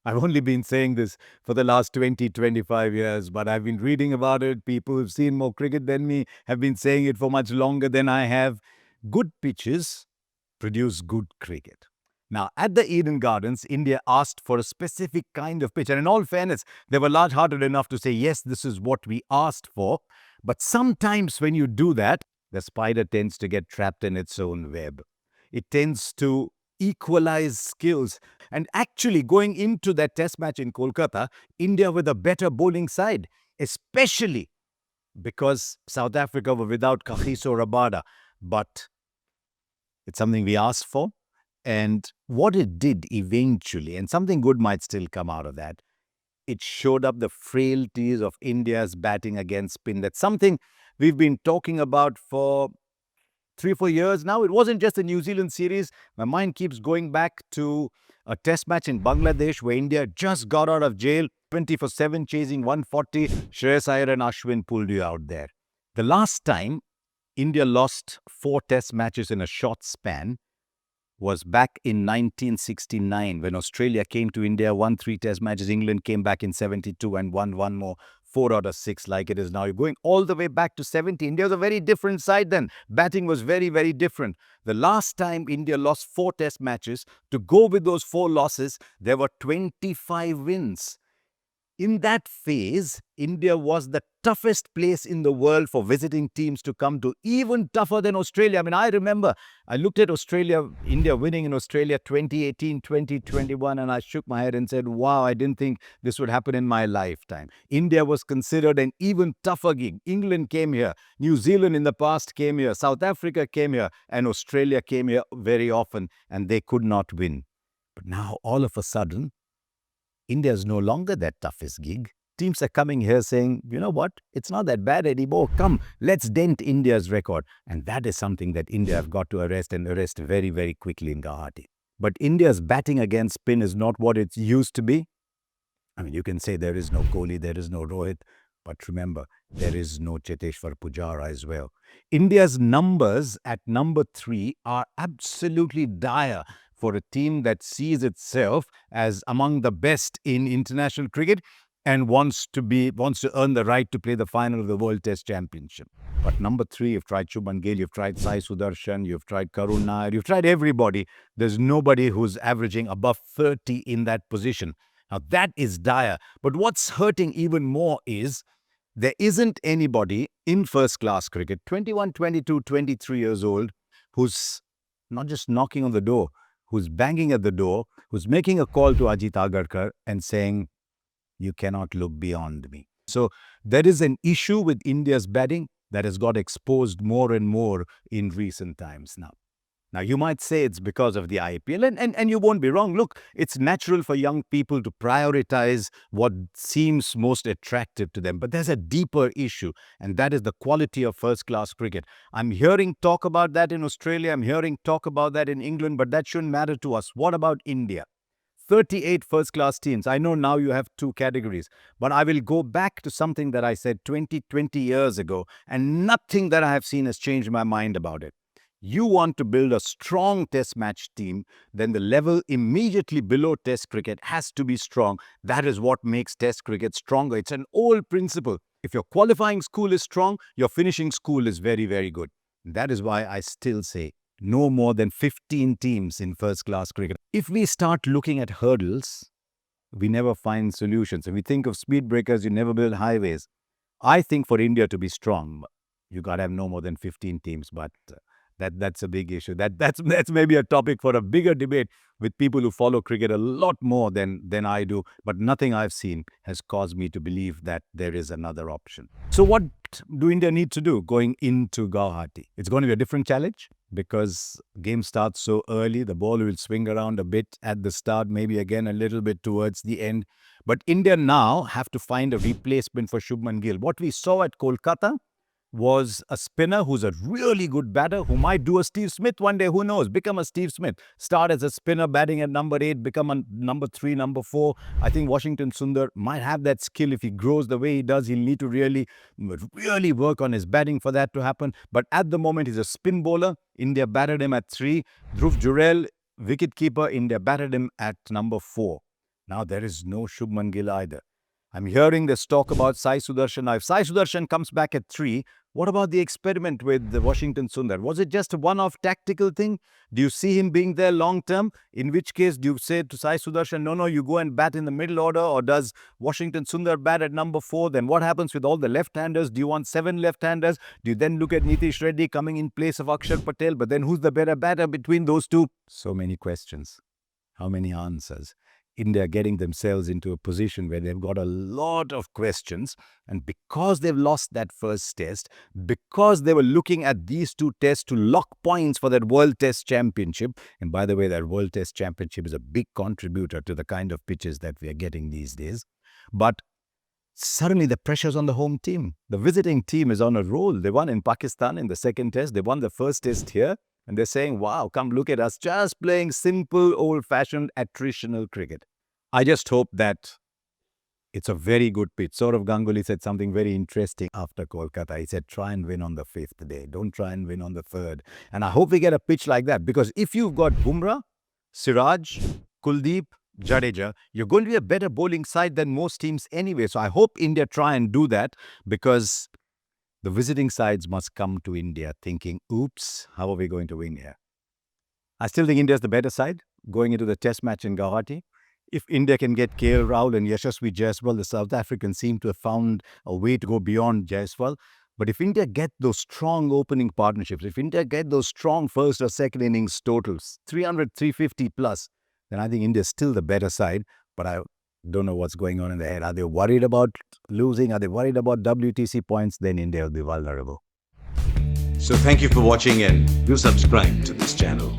I've only been saying this for the last 20, 25 years, but I've been reading about it. People who've seen more cricket than me have been saying it for much longer than I have. Good pitches produce good cricket. Now, at the Eden Gardens, India asked for a specific kind of pitch. And in all fairness, they were large hearted enough to say, yes, this is what we asked for. But sometimes when you do that, the spider tends to get trapped in its own web. It tends to equalize skills. And actually, going into that test match in Kolkata, India with a better bowling side, especially because South Africa were without Kagiso Rabada. But it's something we asked for. And what it did eventually, and something good might still come out of that, it showed up the frailties of India's batting against spin. That's something we've been talking about for 3 or 4 years now. It wasn't just the New Zealand series. My mind keeps going back to a test match in Bangladesh where India just got out of jail, 20 for 7 chasing 140. Shreyas Iyer and Ashwin pulled you out there. The last time India lost 4 test matches in a short span was back in 1969 when Australia came to India, won 3 test matches. England came back in 72 and won 1 more, 4 out of 6 like it is now. You're going all the way back to 70. India was a very different side then. Batting was very, very different. The last time India lost 4 test matches, to go with those 4 losses, there were 25 wins. In that phase, India was the toughest place in the world for visiting teams to come to, even tougher than Australia. I mean, I remember I looked at Australia, India winning in Australia 2018, 2021, and I shook my head and said, wow, I didn't think this would happen in my lifetime. India was considered an even tougher gig. England came here, New Zealand in the past came here, South Africa came here, and Australia came here very often, and they could not win. But now, all of a sudden, India is no longer that toughest gig. Teams are coming here saying, you know what, it's not that bad anymore. Come, let's dent India's record. And that is something that India have got to arrest and arrest very, very quickly in Guwahati. But India's batting against spin is not what it used to be. I mean, you can say there is no Kohli, there is no Rohit, but remember, there is no Cheteshwar Pujara as well. India's numbers at number 3 are absolutely dire for a team that sees itself as among the best in international cricket and wants to earn the right to play the final of the World Test Championship. But number 3, you've tried Shubman Gill, you've tried Sai Sudarshan, you've tried Karun Nair, you've tried everybody. There's nobody who's averaging above 30 in that position. Now that is dire. But what's hurting even more is there isn't anybody in first-class cricket, 21, 22, 23 years old, who's not just knocking on the door, who's banging at the door, who's making a call to Ajit Agarkar and saying, you cannot look beyond me. So there is an issue with India's batting that has got exposed more and more in recent times now. Now, you might say it's because of the IPL, and you won't be wrong. Look, it's natural for young people to prioritize what seems most attractive to them. But there's a deeper issue, and that is the quality of first-class cricket. I'm hearing talk about that in Australia. I'm hearing talk about that in England, but that shouldn't matter to us. What about India? 38 first-class teams. I know now you have 2 categories, but I will go back to something that I said 20 years ago, and nothing that I have seen has changed my mind about it. You want to build a strong test match team, then the level immediately below test cricket has to be strong. That is what makes test cricket stronger. It's an old principle. If your qualifying school is strong, your finishing school is very, very good. That is why I still say no more than 15 teams in first-class cricket. If we start looking at hurdles, we never find solutions. If we think of speed breakers, you never build highways. I think for India to be strong, you got to have no more than 15 teams, but that's a big issue. That's maybe a topic for a bigger debate with people who follow cricket a lot more than I do. But nothing I've seen has caused me to believe that there is another option. So what do India need to do going into Guwahati? It's going to be a different challenge because game starts so early. The ball will swing around a bit at the start, maybe again a little bit towards the end. But India now have to find a replacement for Shubman Gill. What we saw at Kolkata was a spinner who's a really good batter who might do a Steve Smith one day. Who knows? Become a Steve Smith. Start as a spinner batting at number 8, become a number 3, number 4. I think Washington Sundar might have that skill. If he grows the way he does, he'll need to really work on his batting for that to happen. But at the moment, he's a spin bowler. India batted him at 3. Dhruv Jurel, wicketkeeper, India batted him at number 4. Now there is no Shubman Gill either. I'm hearing this talk about Sai Sudarshan. Now, if Sai Sudarshan comes back at 3, what about the experiment with the Washington Sundar? Was it just a one-off tactical thing? Do you see him being there long term? In which case, do you say to Sai Sudarshan, no, you go and bat in the middle order? Or does Washington Sundar bat at number 4? Then what happens with all the left-handers? Do you want 7 left-handers? Do you then look at Nitish Reddy coming in place of Akshar Patel? But then who's the better batter between those two? So many questions. How many answers? India getting themselves into a position where they've got a lot of questions. And because they've lost that first test, because they were looking at these 2 tests to lock points for that World Test Championship, and by the way, that World Test Championship is a big contributor to the kind of pitches that we are getting these days. But suddenly the pressure's on the home team. The visiting team is on a roll. They won in Pakistan in the second test. They won the first test here. And they're saying, wow, come look at us, just playing simple, old-fashioned, attritional cricket. I just hope that it's a very good pitch. Saurav Ganguly said something very interesting after Kolkata. He said, try and win on the 5th day. Don't try and win on the 3rd. And I hope we get a pitch like that. Because if you've got Bumrah, Siraj, Kuldeep, Jadeja, you're going to be a better bowling side than most teams anyway. So I hope India try and do that, because the visiting sides must come to India thinking, oops, how are we going to win here? I still think India's the better side going into the test match in Guwahati. If India can get KL Rahul and Yashasvi Jaiswal, the South Africans seem to have found a way to go beyond Jaiswal. But if India get those strong opening partnerships, if India get those strong first or second innings totals, 300, 350 plus, then I think India's still the better side. But I don't know what's going on in their head. Are they worried about losing? Are they worried about WTC points? Then India will be vulnerable. So thank you for watching and do subscribe to this channel.